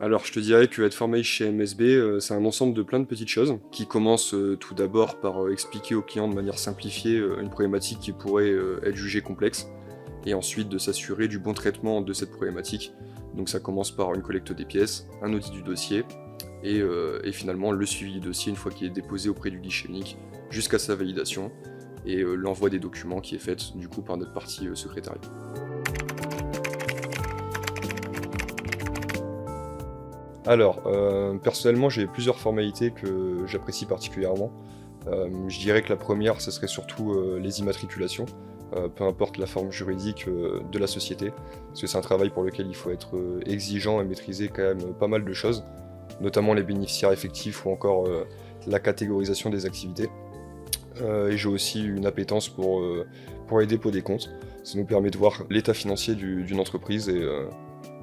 Alors je te dirais que être formé chez MSB, c'est un ensemble de plein de petites choses, qui commencent tout d'abord par expliquer au client de manière simplifiée une problématique qui pourrait être jugée complexe, et ensuite de s'assurer du bon traitement de cette problématique. Donc ça commence par une collecte des pièces, un audit du dossier, et finalement le suivi du dossier une fois qu'il est déposé auprès du guichet unique, jusqu'à sa validation, et l'envoi des documents qui est fait du coup par notre partie secrétariat. Alors, personnellement, j'ai plusieurs formalités que j'apprécie particulièrement. Je dirais que la première, ce serait surtout les immatriculations, peu importe la forme juridique de la société, parce que c'est un travail pour lequel il faut être exigeant et maîtriser quand même pas mal de choses, notamment les bénéficiaires effectifs ou encore la catégorisation des activités. Et j'ai aussi une appétence pour les dépôts des comptes. Ça nous permet de voir l'état financier d'une entreprise et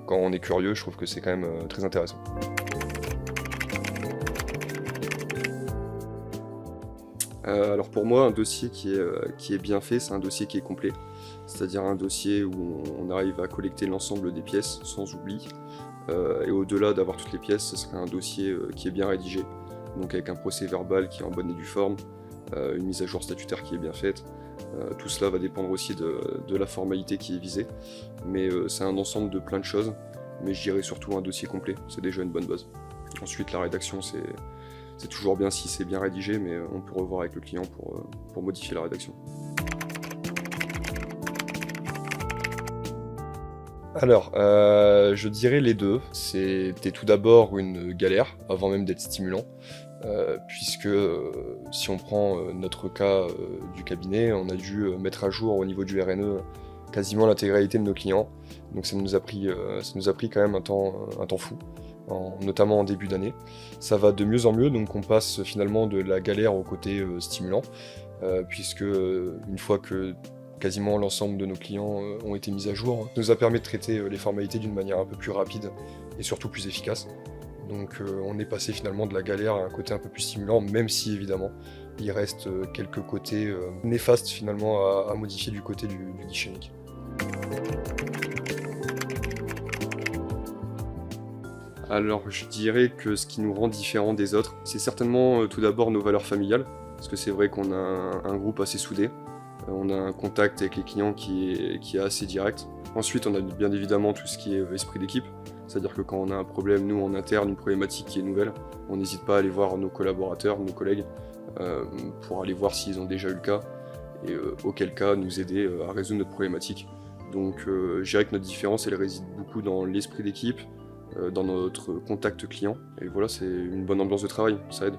quand on est curieux, je trouve que c'est quand même très intéressant. Alors pour moi, un dossier qui est bien fait, c'est un dossier qui est complet. C'est-à-dire un dossier où on arrive à collecter l'ensemble des pièces sans oubli. Et au-delà d'avoir toutes les pièces, ce serait un dossier qui est bien rédigé. Donc avec un procès verbal qui est en bonne et due forme, une mise à jour statutaire qui est bien faite. Tout cela va dépendre aussi de la formalité qui est visée. Mais c'est un ensemble de plein de choses. Mais je dirais surtout un dossier complet, c'est déjà une bonne base. Ensuite, la rédaction, c'est toujours bien si c'est bien rédigé, mais on peut revoir avec le client pour modifier la rédaction. Alors, je dirais les deux. C'était tout d'abord une galère, avant même d'être stimulant, puisque si on prend notre cas du cabinet, on a dû mettre à jour au niveau du RNE quasiment l'intégralité de nos clients. Donc ça nous a pris quand même un temps fou, notamment en début d'année. Ça va de mieux en mieux, donc on passe finalement de la galère au côté stimulant, puisque une fois que quasiment l'ensemble de nos clients ont été mis à jour, ça nous a permis de traiter les formalités d'une manière un peu plus rapide et surtout plus efficace. Donc on est passé finalement de la galère à un côté un peu plus stimulant, même si évidemment il reste quelques côtés néfastes finalement à modifier du côté du guichet unique. Alors je dirais que ce qui nous rend différents des autres, c'est certainement tout d'abord nos valeurs familiales, parce que c'est vrai qu'on a un groupe assez soudé, on a un contact avec les clients qui est assez direct. Ensuite on a bien évidemment tout ce qui est esprit d'équipe, c'est-à-dire que quand on a un problème, nous en interne, une problématique qui est nouvelle, on n'hésite pas à aller voir nos collaborateurs, nos collègues, pour aller voir s'ils ont déjà eu le cas, et auquel cas nous aider à résoudre notre problématique. Donc je dirais que notre différence elle réside beaucoup dans l'esprit d'équipe, dans notre contact client, et voilà, c'est une bonne ambiance de travail, ça aide.